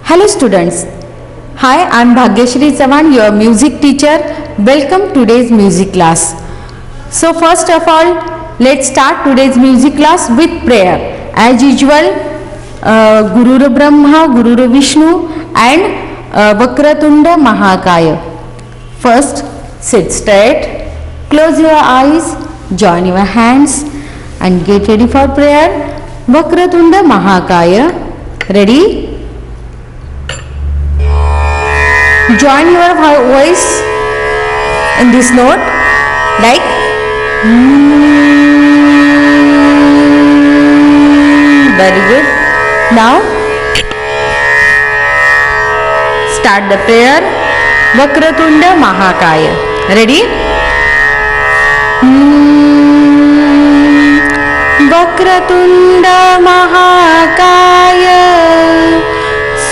Hello students. Hi, I am Bhagyashri Chavan, your music teacher. Welcome to today's music class. So first of all, let's start today's music class with prayer. As usual, Gurur Brahma, Gurur Vishnu and Vakratunda Mahakaya. First, sit straight, close your eyes, join your hands and get ready for prayer. Vakratunda Mahakaya. Ready? Join your voice in this note like very good. Now start the prayer. Vakratunda Mahakaya. Ready? Vakratunda Mahakaya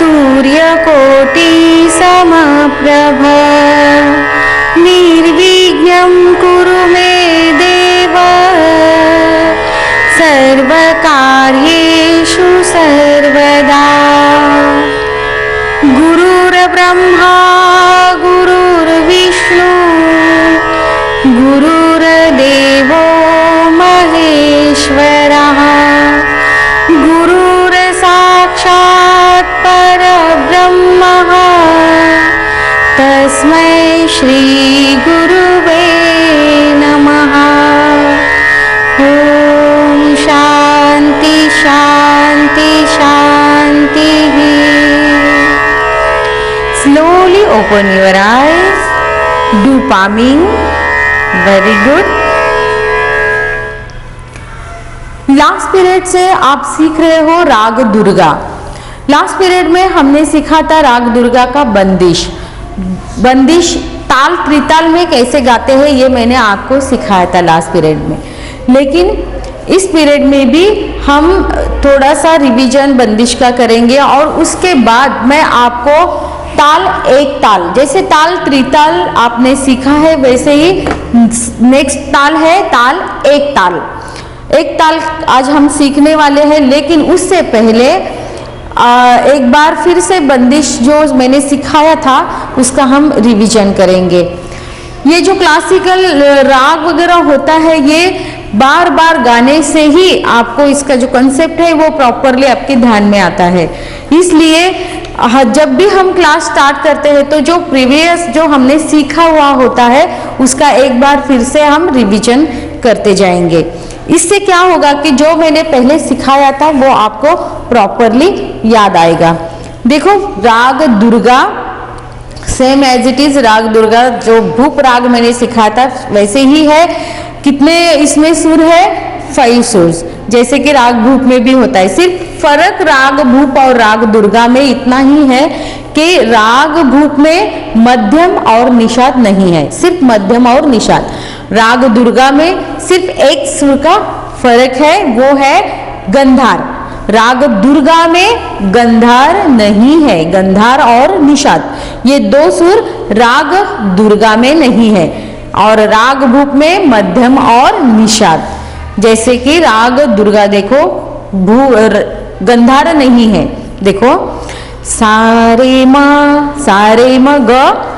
सूर्यकोटि समप्रभ निर्विघ्नं कुरु मे देव सर्वकार्येषु सर्वदा गुरुर्ब्रह्मा गुरुर्विष्णु गुरुर्देवो महेश्वरः गुरुर्साक्षात् परब्रह्मः तस्मै श्री गुरुवे नमः। ओम शांति शांति शांति। Slowly open your eyes. Do palming. Very good. Last period से आप सीख रहे हो राग दुर्गा। लास्ट पीरियड में हमने सीखा था राग दुर्गा का बंदिश। बंदिश ताल त्रिताल में कैसे गाते हैं ये मैंने आपको सिखाया था लास्ट पीरियड में। लेकिन इस पीरियड में भी हम थोड़ा सा रिवीजन बंदिश का करेंगे और उसके बाद मैं आपको ताल एक ताल, जैसे ताल त्रिताल आपने सीखा है वैसे ही नेक्स्ट ताल है ताल एक ताल। एक ताल आज हम सीखने वाले हैं, लेकिन उससे पहले एक बार फिर से बंदिश जो मैंने सिखाया था उसका हम रिवीजन करेंगे। ये जो क्लासिकल राग वगैरह होता है ये बार बार गाने से ही आपको इसका जो कंसेप्ट है वो प्रॉपरली आपके ध्यान में आता है। इसलिए जब भी हम क्लास स्टार्ट करते हैं तो जो प्रीवियस जो हमने सीखा हुआ होता है उसका एक बार फिर से हम रिवीजन करते जाएंगे। इससे क्या होगा कि जो मैंने पहले सिखाया था वो आपको प्रॉपरली याद आएगा। देखो raga Durga same as it is raga Durga जो भूप राग मैंने सिखाया था वैसे ही है। कितने इसमें सुर है? 5 सुर, जैसे कि राग भूप में भी होता है। सिर्फ फर्क राग भूप और राग दुर्गा में इतना ही है कि राग भूप में मध्यम और निषाद नहीं है, सिर्फ मध्यम और निषाद। राग दुर्गा में सिर्फ एक सुर का फर्क है, वो है गंधार। राग दुर्गा में गंधार नहीं है, गंधार और निषाद ये 2 सुर राग दुर्गा में नहीं है। और राग भूप में मध्यम और निषाद, जैसे कि राग दुर्गा देखो गंधार नहीं है। देखो सारे म ग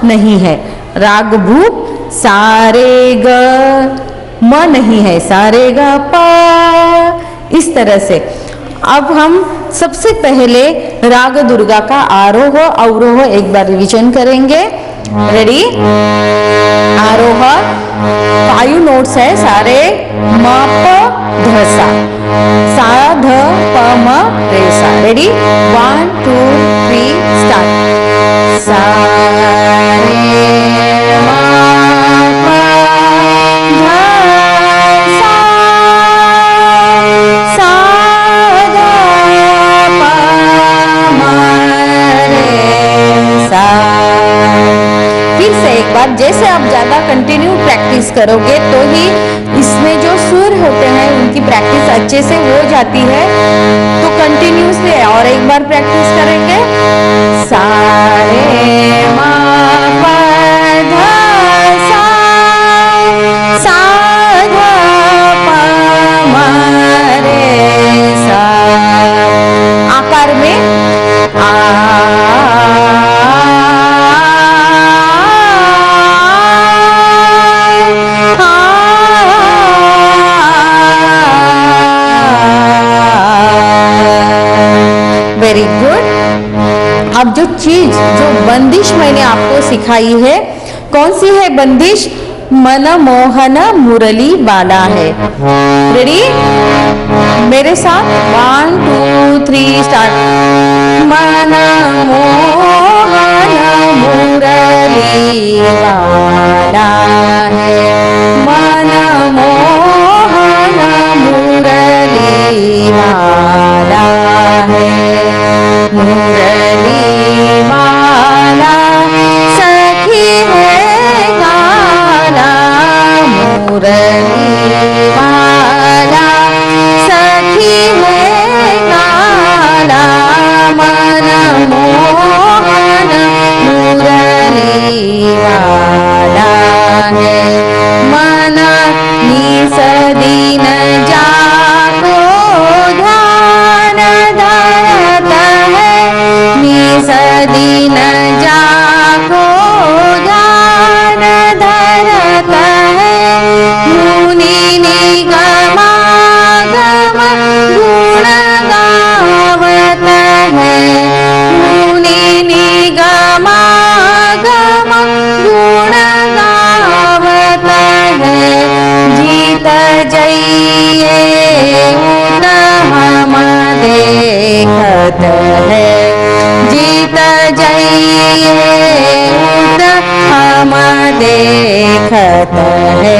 नहीं है। राग भूप सारे ग म नहीं है, सारे ग प। इस तरह से अब हम सबसे पहले राग दुर्गा का आरोह अवरोह एक बार रिवीजन करेंगे। रेडी? आरोह 5 नोट्स है, सारे म प ध सा, सा ध प म रे सा। रेडी? 1 2 3 स्टार्ट। सा रे म प ध सा, सा ध प म रे सा। फिर से एक बार, जैसे आप ज्यादा कंटिन्यू प्रैक्टिस करोगे तो ही इसमें जो सुर होते हैं उनकी प्रैक्टिस अच्छे से हो जाती है। तो कंटिन्यूसली और एक बार प्रैक्टिस करेंगे। सा रे म प ध सा, सा ध प म रे सा। आकार में आ अब जो चीज, जो बंदिश मैंने आपको सिखाई है, कौन सी है बंदिश? मनमोहन मुरली वाला है। रेडी? मेरे साथ 1 2 3 स्टार्ट। मनमोहन मुरली वाला है, मनमोहन मुरली वाला है, मुरली वाला सखी है काला, मुरली वाला सखी है काला, मनमोहन मुरली वाला है, मन निस दिन जाको ध्यान धरता है, निस दिन जाको ध्यान धरता है, मुनि निगमा गम गुण गावत है, मुनि निगमा गम गुण गावत है, जीत जइए उत हम देखत है, जीत जइए उत हम देखत है,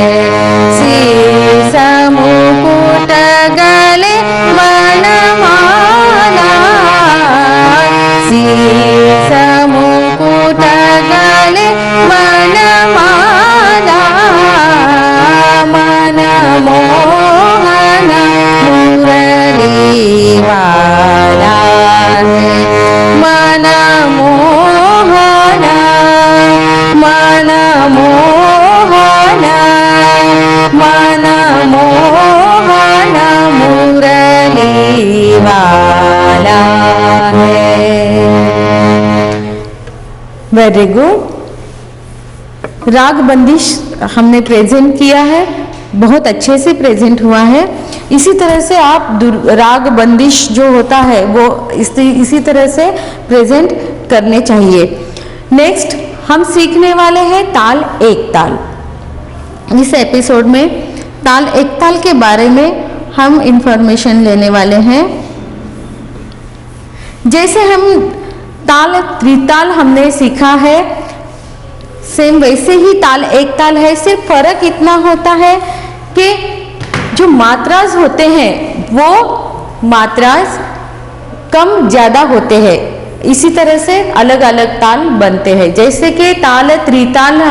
शीश मुकुट गले वनमाला, शीश मुकुट गले वनमाला, मनमोहन मुरली वाला है, मनमोहन मनमोहन मनमोहन मुरली वाला है। Very good. राग बंदिश हमने प्रेजेंट किया है, बहुत अच्छे से प्रेजेंट हुआ है। इसी तरह से आप राग बंदिश जो होता है वो इसी तरह से प्रेजेंट करने चाहिए। नेक्स्ट हम सीखने वाले हैं ताल एक ताल। इस एपिसोड में ताल एक ताल के बारे में हम इंफॉर्मेशन लेने वाले हैं। जैसे हम ताल त्रिताल हमने सीखा है, सेम वैसे ही ताल एक ताल है। सिर्फ फर्क इतना होता है कि जो मात्रास होते हैं वो मात्रास कम ज्यादा होते हैं। इसी तरह से अलग अलग ताल बनते हैं। जैसे कि ताल त्रिताल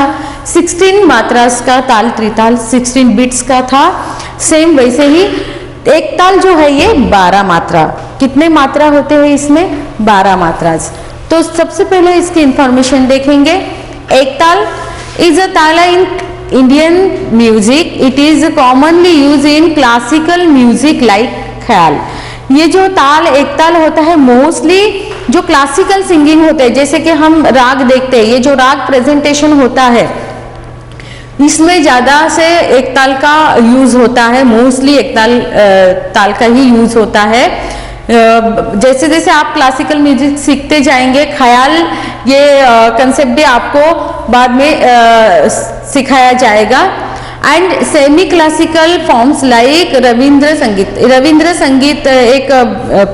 16 मात्रास का ताल त्रिताल 16 बिट्स का था, सेम वैसे ही एक ताल जो है ये 12 मात्रा। कितने मात्रा होते हैं इसमें? 12 मात्रास। तो सबसे पहले इसकी इंफॉर्मेशन देखेंगे। एक ताल इज अ ताला in Indian music, it is commonly use in classical music like ख्याल। ये जो ताल एक ताल होता है मोस्टली जो क्लासिकल सिंगिंग होते हैं, जैसे कि हम राग देखते हैं, ये जो राग प्रेजेंटेशन होता है इसमें ज्यादा से एक ताल का यूज होता है। मोस्टली एक ताल का ही यूज होता है। जैसे जैसे आप क्लासिकल म्यूजिक सीखते जाएंगे, ख्याल ये कंसेप्ट भी आपको बाद में सिखाया जाएगा। And semi classical forms like Ravindra संगीत एक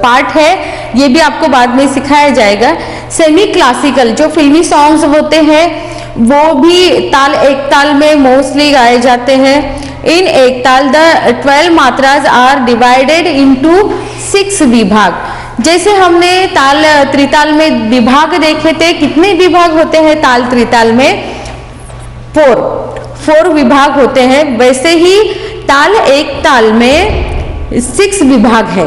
पार्ट है, ये भी आपको बाद में सिखाया जाएगा। सेमी क्लासिकल जो फिल्मी सॉन्ग्स होते हैं वो भी ताल एक ताल में मोस्टली गाए जाते हैं। इन एक ताल द 12 मात्रास आर डिवाइडेड इनटू 6 विभाग। जैसे हमने ताल त्रिताल में विभाग देखे थे, कितने विभाग होते हैं ताल त्रिताल में? 4 विभाग होते हैं। वैसे ही ताल एक ताल में 6 विभाग है।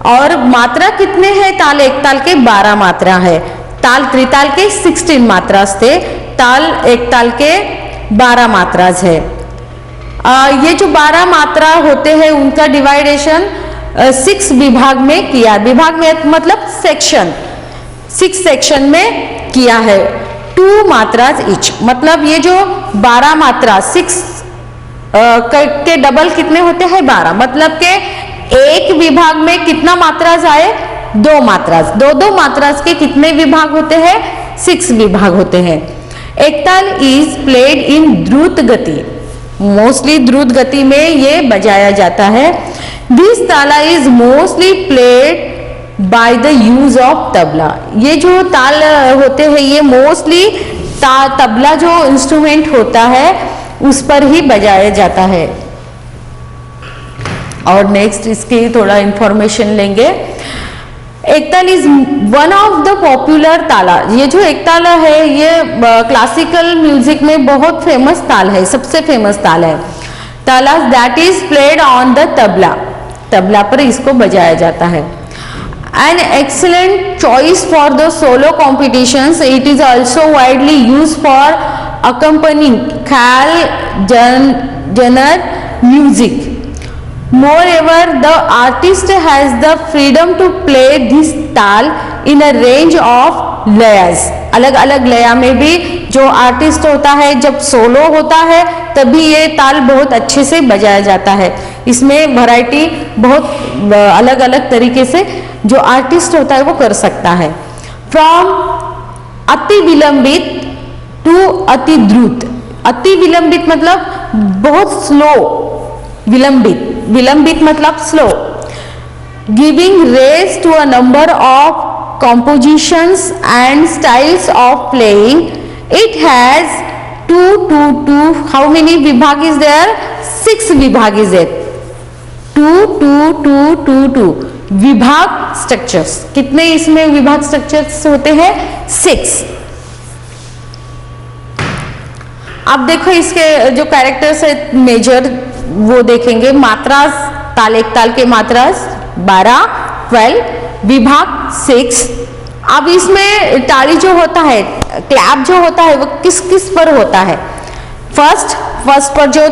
और मात्रा कितने हैं? ताल एक ताल के 12 मात्रा है। ताल त्रिताल के 16 मात्रास थे, ताल एक ताल के 12 मात्रास है। ये जो 12 मात्रा होते हैं उनका डिवाइडेशन 6 विभाग में किया। विभाग में मतलब सेक्शन, 6 सेक्शन में किया है। 2 मात्रास ईच, मतलब ये जो 12 मात्रा 6 के डबल कितने होते हैं? 12। मतलब के एक विभाग में कितना मात्रास आए? दो मात्रास, दो मात्रास के कितने विभाग होते हैं? 6 विभाग होते हैं। एक ताल इज प्लेड इन द्रुत गति, मोस्टली द्रुत गति में ये बजाया जाता है। दिस ताला is mostly played by the use of tabla. ये जो ताल होते हैं ये मोस्टली तबला जो इंस्ट्रूमेंट होता है उस पर ही बजाया जाता है। और नेक्स्ट इसकी थोड़ा इंफॉर्मेशन लेंगे। एक ताल is one of the popular ताला। ये जो एक ताला है ये क्लासिकल म्यूजिक में बहुत फेमस ताल है, सबसे फेमस ताल है। ताला that is played on the tabla, tabla पर इसको बजाया जाता है। An excellent choice for the solo competitions. It is also widely used for accompanying ख्याल genre music. Moreover, the artist has the freedom to play this ताल in a range of layers. अलग अलग लया में भी जो आर्टिस्ट होता है जब सोलो होता है तभी ये ताल बहुत अच्छे से बजाया जाता है। इसमें वैरायटी बहुत अलग अलग तरीके से जो आर्टिस्ट होता है वो कर सकता है। फ्रॉम अति विलंबित टू अति द्रुत। अति विलंबित मतलब बहुत स्लो, विलंबित, विलंबित मतलब slow. Giving rise to a number of compositions and styles of playing. It has two. How many vibhag is there? 6 vibhag is there. two. विभाग स्ट्रक्चर्स कितने इसमें विभाग स्ट्रक्चर्स होते हैं? 6। अब देखो इसके जो कैरेक्टर्स है मेजर वो देखेंगे। मात्रास, ताल एक ताल के मात्रास 12, 12, विभाग 6। अब इसमें ताली जो होता है, क्लैप जो होता है वो किस किस पर होता है? फर्स्ट पर जो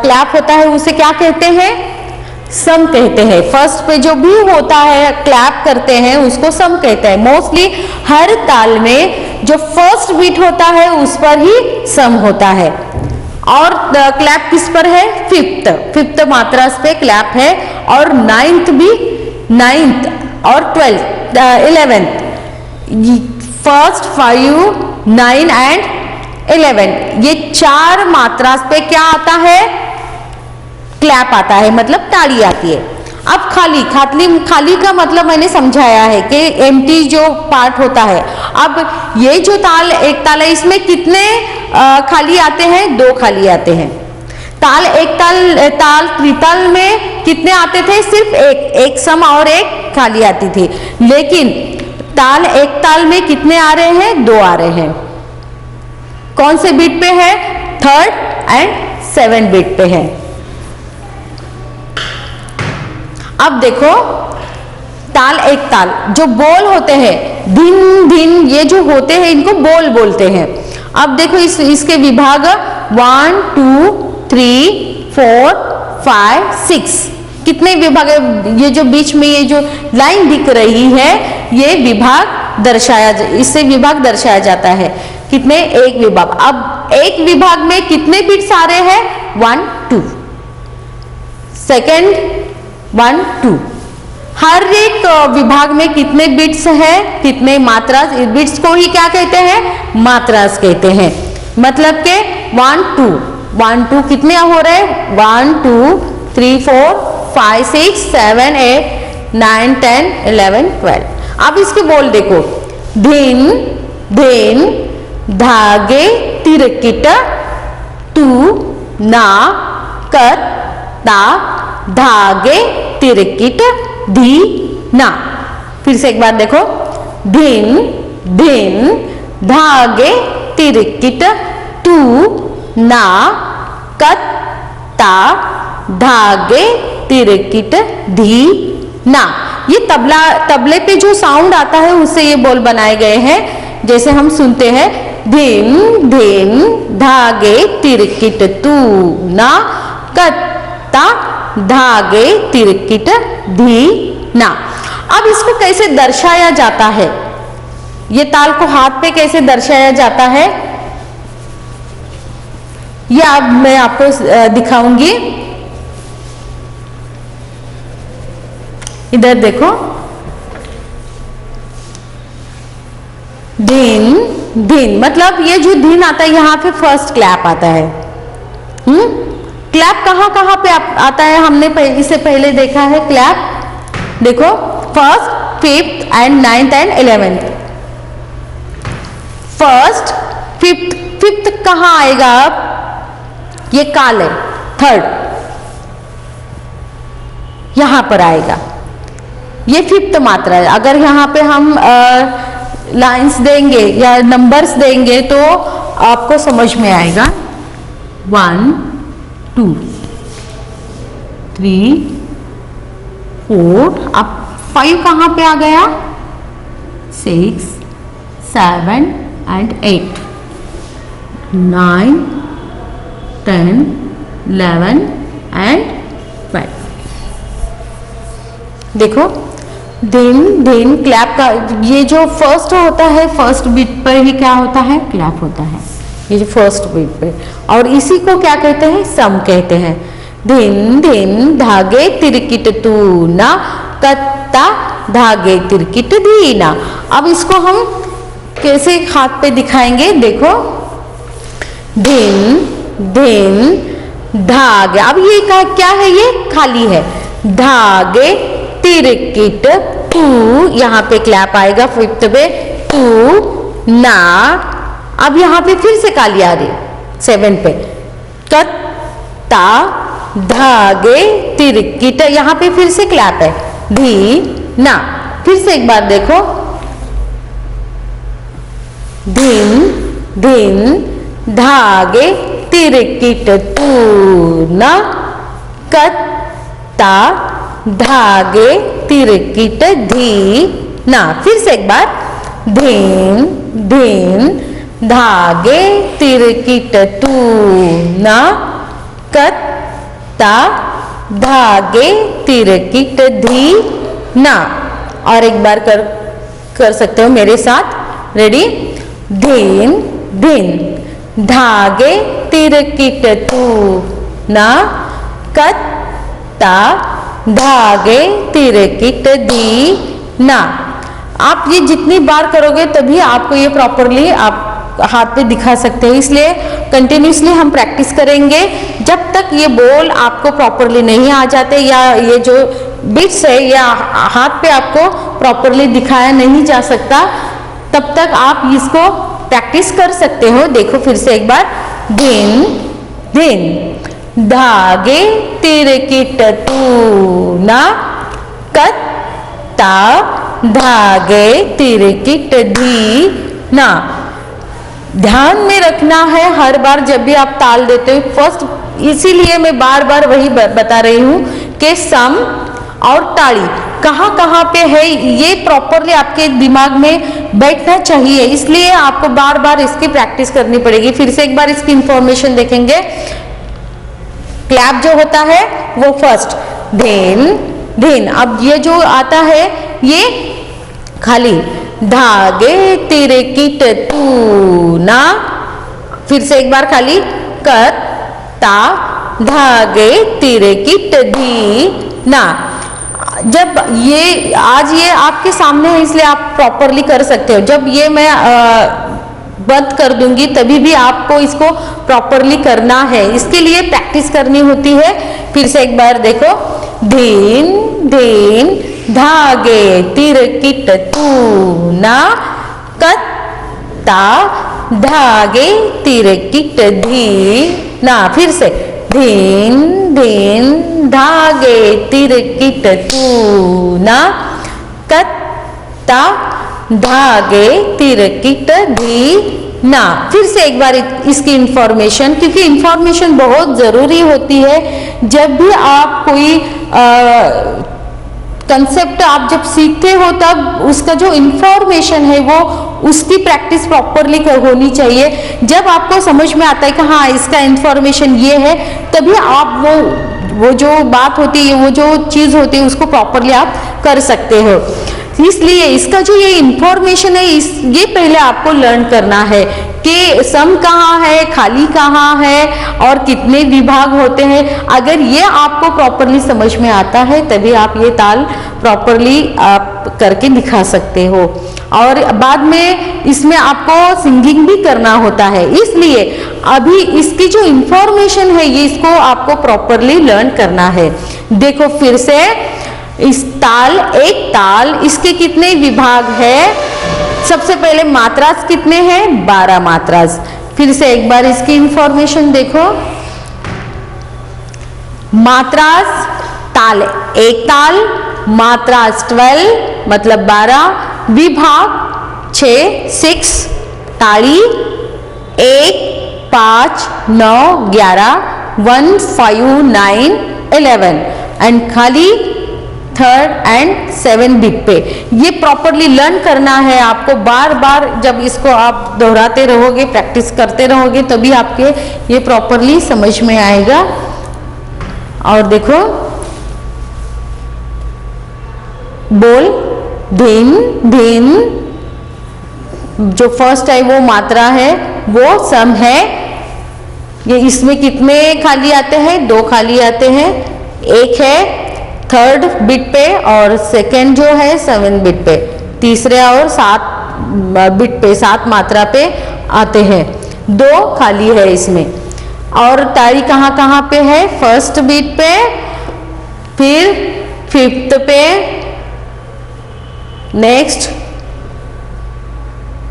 क्लैप होता है उसे क्या कहते हैं? सम कहते हैं। फर्स्ट पे जो भी होता है क्लैप करते हैं उसको सम कहते हैं। मोस्टली हर ताल में जो फर्स्ट बीट होता है उस पर ही सम होता है। और क्लैप किस पर है? फिफ्थ मात्रास पे क्लैप है। और नाइन्थ और 11th, फर्स्ट, 5, 9 एंड 11, ये 4 मात्रास पे क्या आता है? क्लैप आता है, मतलब ताली आती है। अब खाली का मतलब मैंने समझाया है कि एम्प्टी जो पार्ट होता है। अब ये जो ताल एक ताल है इसमें कितने खाली आते हैं? 2 खाली आते हैं। ताल त्रिताल में कितने आते थे? सिर्फ एक सम और एक खाली आती थी। लेकिन ताल एक ताल में कितने आ रहे हैं? 2 आ रहे हैं। कौन से बीट पे है? 3rd एंड 7th बीट पे है। अब देखो ताल एक ताल जो बोल होते हैं, धिन ये जो होते हैं इनको बोल बोलते हैं। अब देखो इसके विभाग 1, 2, 3, 4, 5, 6 कितने विभाग है? ये जो बीच में ये जो लाइन दिख रही है ये विभाग इससे विभाग दर्शाया जाता है। कितने? एक विभाग। अब एक विभाग में कितने बीट्स आ रहे हैं? 1, 2। सेकेंड 1, 2। हर एक विभाग में कितने बिट्स है? कितने मात्रास? बिट्स को ही क्या कहते हैं? मात्रास कहते हैं। मतलब के 1, 2 कितने हो रहे? 1, 2, 3, 4, 5, 6, 7, 8, 9, 10, 11, 12। अब इसके बोल देखो। धिन धागे तिरकिट तू ना कर ता धागे तिरकिट धी ना। फिर से एक बार देखो। धिन धागे तिरकिट तू ना कत ता धागे तिरकिट धी ना। ये तबले पे जो साउंड आता है उससे ये बोल बनाए गए हैं। जैसे हम सुनते हैं धिन धागे तिरकिट तू ना कत्ता धागे तिरकिट धी ना। अब इसको कैसे दर्शाया जाता है? ये ताल को हाथ पे कैसे दर्शाया जाता है ये अब मैं आपको दिखाऊंगी। इधर देखो। धिन धिन, मतलब ये जो धिन आता है यहाँ पे फर्स्ट क्लैप आता है। क्लैप कहाँ कहाँ पे आता है, हमने इससे पहले देखा है क्लैप। देखो first, fifth and 9th and 11th। First, fifth, fifth कहाँ आएगा अब, ये काल है। थर्ड यहां पर आएगा, ये फिफ्थ मात्रा है। अगर यहां पे हम लाइंस देंगे या नंबर्स देंगे तो आपको समझ में आएगा। 1 2 3 4, अब 5 कहां पे आ गया, 6 7 एंड 8, 9 10 11 एंड 12। देखो दिन दिन क्लैप का, ये जो फर्स्ट होता है, फर्स्ट बीट पर ही क्या होता है, क्लैप होता है, ये जो फर्स्ट बीट पे। और इसी को क्या कहते हैं, सम कहते हैं। दिन दिन धागे तिरकिट तूना, कत्ता धागे तिरकिट दीना। अब इसको हम कैसे हाथ पे दिखाएंगे, देखो दिन दिन धागे, अब ये क्या है, ये खाली है। धागे तिरकिट तू, यहाँ पे क्लैप आएगा फिफ्थ पे, तू ना। अब यहाँ पे फिर से काली आ रही, 7 पे, कत्ता धागे तिरकिट, यहाँ पे फिर से क्लैप है, धी ना। फिर से एक बार देखो, दिन दिन धागे तिरकिट तूना, कत्ता धागे तिरकिट धी ना। फिर से एक बार, दिन दिन धागे तिरकिट तूना, कत्ता धागे तिरकिट धी ना। और एक बार कर सकते हो मेरे साथ, रेडी। दिन दिन धागे तिरकिट तूना, कत्ता धागे तिरकिट दी ना। आप ये जितनी बार करोगे तभी आपको ये प्रॉपरली आप हाथ पे दिखा सकते हैं, इसलिए कंटिन्यूसली हम प्रैक्टिस करेंगे। जब तक ये बोल आपको प्रॉपरली नहीं आ जाते या ये जो बिट्स है या हाथ पे आपको प्रॉपरली दिखाया नहीं जा सकता, तब तक आप इसको प्रैक्टिस कर सकते हो। देखो फिर से एक बार, दिन दिन धागे तिरकिट तूना, कत्ता धागे तिरकिट धी ना। ध्यान में रखना है हर बार जब भी आप ताल देते हो फर्स्ट, इसीलिए मैं बार बार वही बता रही हूं कि सम और ताड़ी कहाँ कहाँ पे है, ये प्रॉपरली आपके दिमाग में बैठना चाहिए, इसलिए आपको बार बार इसकी प्रैक्टिस करनी पड़ेगी। फिर से एक बार इसकी इंफॉर्मेशन देखेंगे। क्लैप जो होता है वो फर्स्ट, धेन धेन। अब ये जो आता है ये खाली, धागे तिरकिट तूना। फिर से एक बार खाली, कत्ता धागे तिरकिट धी ना। जब ये आज ये आपके सामने है इसलिए आप प्रॉपरली कर सकते हो। जब ये मैं बंद कर दूंगी तभी भी आपको इसको प्रॉपरली करना है, इसके लिए प्रैक्टिस करनी होती है। फिर से एक बार देखो, धीन धीन धागे तिरकिट तूना, कत्ता धागे तिरकिट धी ना। फिर से, धीन धीन धागे तिरकिट तूना, कत्ता धागे तिरकिट धी ना। फिर से एक बार इसकी इंफॉर्मेशन, क्योंकि इंफॉर्मेशन बहुत जरूरी होती है। जब भी आप कोई कंसेप्ट आप जब सीखते हो तब उसका जो इंफॉर्मेशन है वो उसकी प्रैक्टिस प्रॉपरली होनी चाहिए। जब आपको समझ में आता है कि हाँ इसका इंफॉर्मेशन ये है, तभी आप वो जो बात होती है, वो जो चीज़ होती है उसको प्रॉपरली आप कर सकते हो। इसलिए इसका जो ये इंफॉर्मेशन है ये पहले आपको लर्न करना है कि सम कहाँ है, खाली कहाँ है और कितने विभाग होते हैं। अगर ये आपको प्रॉपरली समझ में आता है तभी आप ये ताल प्रॉपरली आप करके दिखा सकते हो। और बाद में इसमें आपको सिंगिंग भी करना होता है, इसलिए अभी इसकी जो इंफॉर्मेशन है ये इसको आपको प्रॉपरली लर्न करना है। देखो फिर से, इस ताल, एक ताल, इसके कितने विभाग है? सबसे पहले मात्रास कितने हैं? 12 मात्रास। फिर से एक बार इसकी इंफॉर्मेशन देखो। मात्रास, ताल एक ताल, मात्रास 12 मतलब 12, विभाग 6 ताली 1 5 9 11 1 5 9 11 एंड खाली 3rd एंड 7 बीट पे। ये प्रॉपरली लर्न करना है आपको, बार बार जब इसको आप दोहराते रहोगे, प्रैक्टिस करते रहोगे, तभी आपके ये प्रॉपरली समझ में आएगा। और देखो, बोल धिन धिन, जो फर्स्ट है वो मात्रा है, वो सम है। ये इसमें कितने खाली आते हैं? 2 खाली आते हैं, एक है 3rd बिट पे और सेकेंड जो है 7 बिट पे, तीसरे और 7 बिट पे, 7 मात्रा पे आते हैं, 2 खाली है इसमें। और ताली कहाँ कहाँ पे है? फर्स्ट बीट पे, फिर 5th पे, नेक्स्ट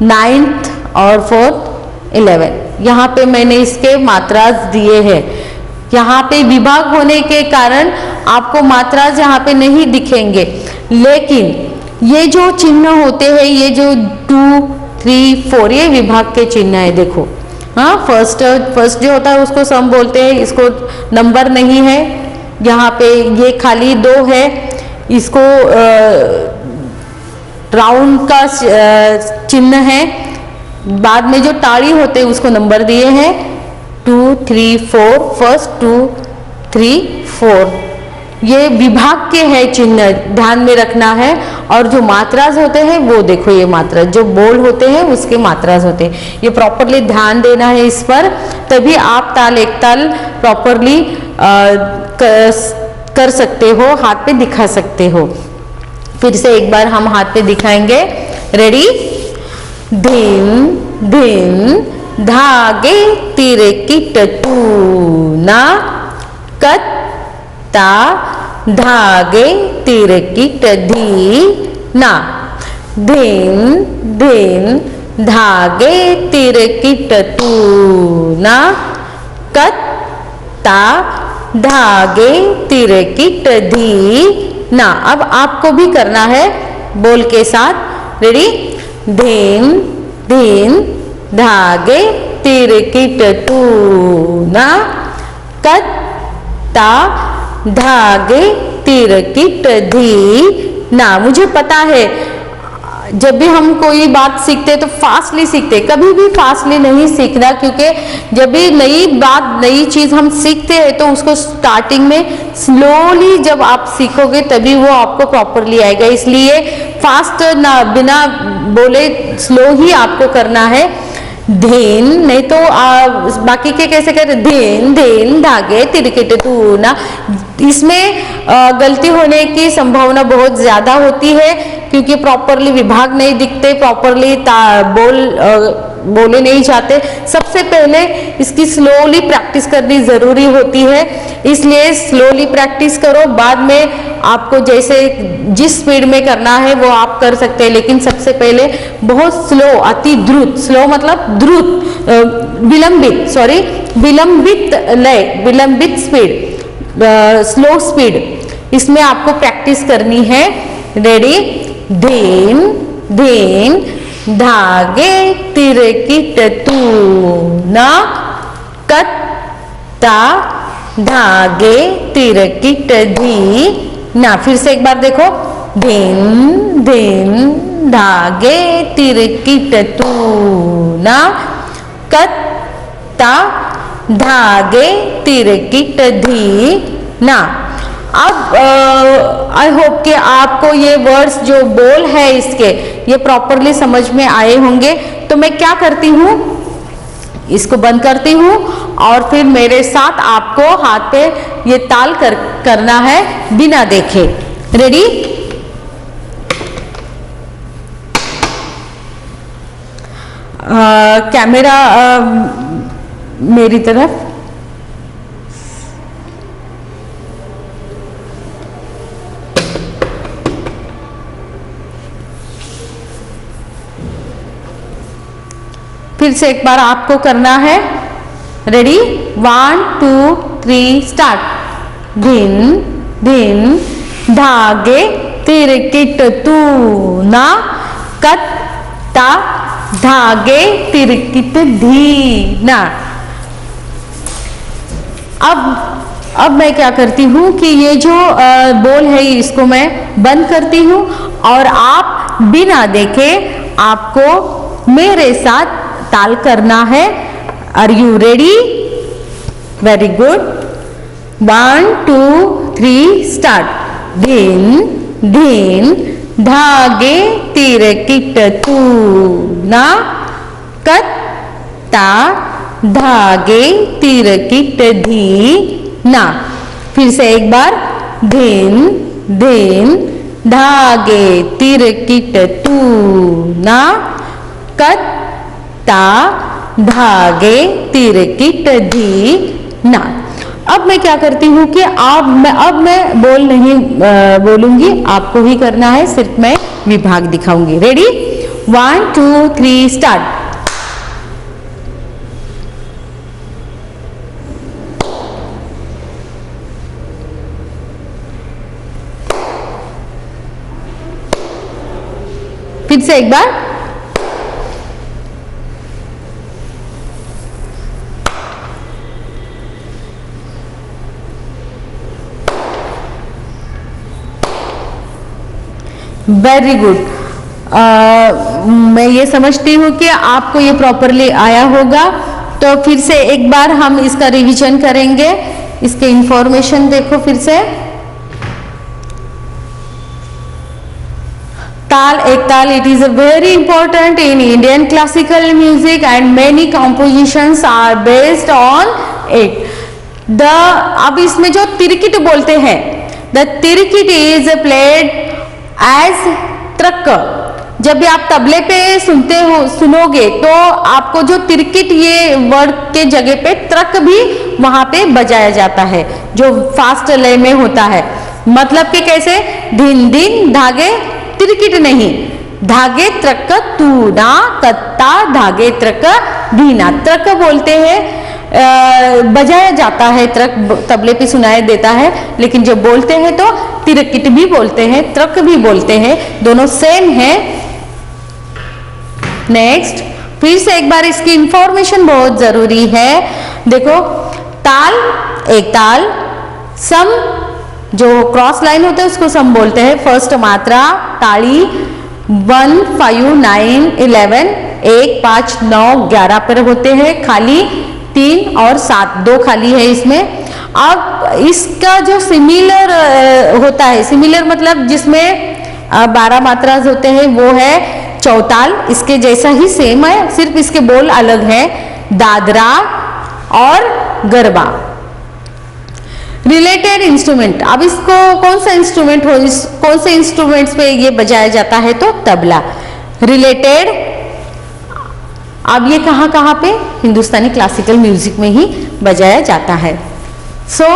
9th और 4th 11। यहाँ पे मैंने इसके मात्रास दिए हैं। यहाँ पे विभाग होने के कारण आपको मात्रास यहाँ पे नहीं दिखेंगे, लेकिन ये जो चिन्ह होते हैं, ये जो 2 3 4 ये विभाग के चिन्ह है। देखो, हाँ, फर्स्ट जो होता है उसको सम बोलते हैं, इसको नंबर नहीं है। यहाँ पे ये खाली 2 है, इसको राउंड का चिन्ह है। बाद में जो ताड़ी होते हैं उसको नंबर दिए हैं 2 3 4, फर्स्ट 2 3 4, ये विभाग के है चिन्ह, ध्यान में रखना है। और जो मात्रास होते हैं वो देखो, ये मात्रा जो बोल होते हैं उसके मात्रास होते हैं, ये प्रॉपरली ध्यान देना है इस पर, तभी आप ताल एक ताल प्रॉपरली कर सकते हो, हाथ पे दिखा सकते हो। फिर से एक बार हम हाथ पे दिखाएंगे, रेडी? धिन धिन धागे तिरे किट तूना, कत्ता धागे तिरे किट धीना, धिन धिन धागे तिरे किट तूना, कत्ता धागे तिरे किट धीना। अब आपको भी करना है बोल के साथ, रेडी? धिन धिन धागे तिरे किट तूना, कत्ता धागे तिरे किट धीना। मुझे पता है जब भी हम कोई बात सीखते तो फास्टली सीखते, कभी भी फास्टली नहीं सीखना, क्योंकि जब भी नई बात, नई चीज हम सीखते हैं तो उसको स्टार्टिंग में स्लोली जब आप सीखोगे तभी वो आपको प्रॉपरली आएगा। इसलिए फास्ट ना, बिना बोले स्लो ही आपको करना है। धेन नहीं तो बाकी के कैसे कहते? धेन धेन धागे तिरकिट तूना, इसमें गलती होने की संभावना बहुत ज्यादा होती है, क्योंकि प्रॉपरली विभाग नहीं दिखते, प्रॉपरली बोले नहीं जाते। सबसे पहले इसकी स्लोली प्रैक्टिस करनी जरूरी होती है, इसलिए स्लोली प्रैक्टिस करो, बाद में आपको जैसे जिस स्पीड में करना है वो आप कर सकते हैं, लेकिन सबसे पहले बहुत स्लो, अति द्रुत, स्लो मतलब द्रुत, विलंबित, सॉरी विलंबित लय, विलंबित स्पीड, स्लो स्पीड, इसमें आपको प्रैक्टिस करनी है। रेडी? धेन धेन धागे तिरकिट तूना, कत्ता धागे तिरकिट धीना। फिर से एक बार देखो, धेन धेन धागे तिरकिट तूना, कत्ता धागे तिरकिट धीना। अब आई होप कि आपको ये वर्ड्स जो बोल है इसके, ये प्रॉपरली समझ में आए होंगे। तो मैं क्या करती हूँ, इसको बंद करती हूँ और फिर मेरे साथ आपको हाथ पे ये ताल करना है बिना देखे। रेडी? कैमरा मेरी तरफ। फिर से एक बार आपको करना है। Ready, 1 2 3 start. धिन धिन धागे तिरकिट तूना, कत्ता धागे तिरकिट धीना। अब मैं क्या करती हूँ कि ये जो बोल है इसको मैं बंद करती हूँ और आप बिना देखे आपको मेरे साथ ताल करना है। Are you ready? Very good. 1 2 3 start. धिन धिन धागे तिरकिट तूना, कत्ता धागे तिरकिट धीना। फिर से एक बार। धिन धिन धागे तिरकिट तूना, कत्ता धागे तिरकिट धीना। अब मैं क्या करती हूँ कि अब मैं बोल नहीं बोलूंगी, आपको ही करना है, सिर्फ मैं विभाग दिखाऊंगी। Ready, 1 2 3 start. फिर से एक बार। Very good. मैं ये समझती हूँ कि आपको ये प्रॉपरली आया होगा। तो फिर से एक बार हम इसका रिवीजन करेंगे। इसके इंफॉर्मेशन देखो फिर से। ताल एक ताल, it is a very important in Indian classical music and many compositions are based on it. अब इसमें जो तिरकिट बोलते हैं, the tirkit is played as truck. जब भी आप तबले पे सुनोगे तो आपको जो तिरकिट ये वर्ड के जगह पे ट्रक भी वहां पे बजाया जाता है, जो फास्ट लय में होता है। मतलब कि कैसे? धिन धिन धागे तिरकिट नहीं, धागे ट्रक तूना, कत्ता धागे ट्रक धीना। ट्रक बोलते हैं, बजाया जाता है, ट्रक तबले पे सुनाई देता है, लेकिन जब बोलते हैं तो तिरकिट भी बोलते हैं, ट्रक भी बोलते हैं, दोनों सेम है। नेक्स्ट, फिर से एक बार इसकी इंफॉर्मेशन बहुत जरूरी है। देखो, ताल एक ताल, सम जो क्रॉस लाइन होता है उसको सम बोलते हैं। फर्स्ट मात्रा ताड़ी 1 5 9 11, 1 5 9 11 पर होते हैं। खाली 3 और 7, 2 खाली है इसमें। अब इसका जो सिमिलर होता है, सिमिलर मतलब जिसमें 12 मात्राज होते हैं, वो है चौताल। इसके जैसा ही सेम है, सिर्फ इसके बोल अलग है। दादरा और गरबा। रिलेटेड इंस्ट्रूमेंट, अब इसको कौन सा इंस्ट्रूमेंट हो, कौन से इंस्ट्रूमेंट्स पे ये बजाया जाता है? तो तबला। रिलेटेड, अब ये कहाँ पे? हिंदुस्तानी क्लासिकल म्यूजिक में ही बजाया जाता है। सो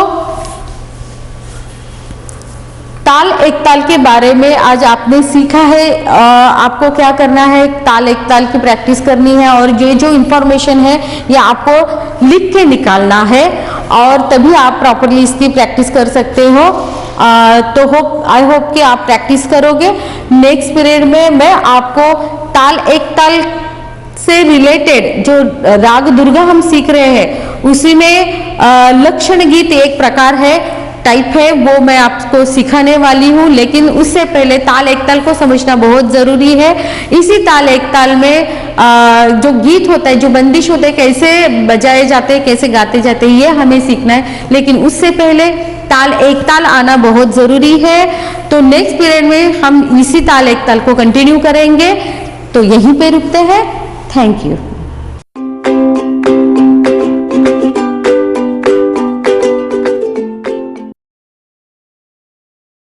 ताल एक ताल के बारे में आज आपने सीखा है। आपको क्या करना है? ताल एक ताल की प्रैक्टिस करनी है और ये जो इंफॉर्मेशन है ये आपको लिख के निकालना है और तभी आप प्रॉपरली इसकी प्रैक्टिस कर सकते हो। तो आई होप कि आप प्रैक्टिस करोगे। नेक्स्ट पीरियड में मैं आपको ताल एक ताल से रिलेटेड जो राग दुर्गा हम सीख रहे हैं, उसी में लक्षण गीत एक प्रकार है, टाइप है, वो मैं आपको सिखाने वाली हूँ। लेकिन उससे पहले ताल एक ताल को समझना बहुत जरूरी है। इसी ताल एक ताल में जो गीत होता है, जो बंदिश होते हैं, कैसे बजाए जाते हैं, कैसे गाते जाते हैं, ये हमें सीखना है। लेकिन उससे पहले ताल एक ताल आना बहुत जरूरी है। तो नेक्स्ट पीरियड में हम इसी ताल एक ताल को कंटिन्यू करेंगे। तो यहीं पे रुकते हैं। Thank you.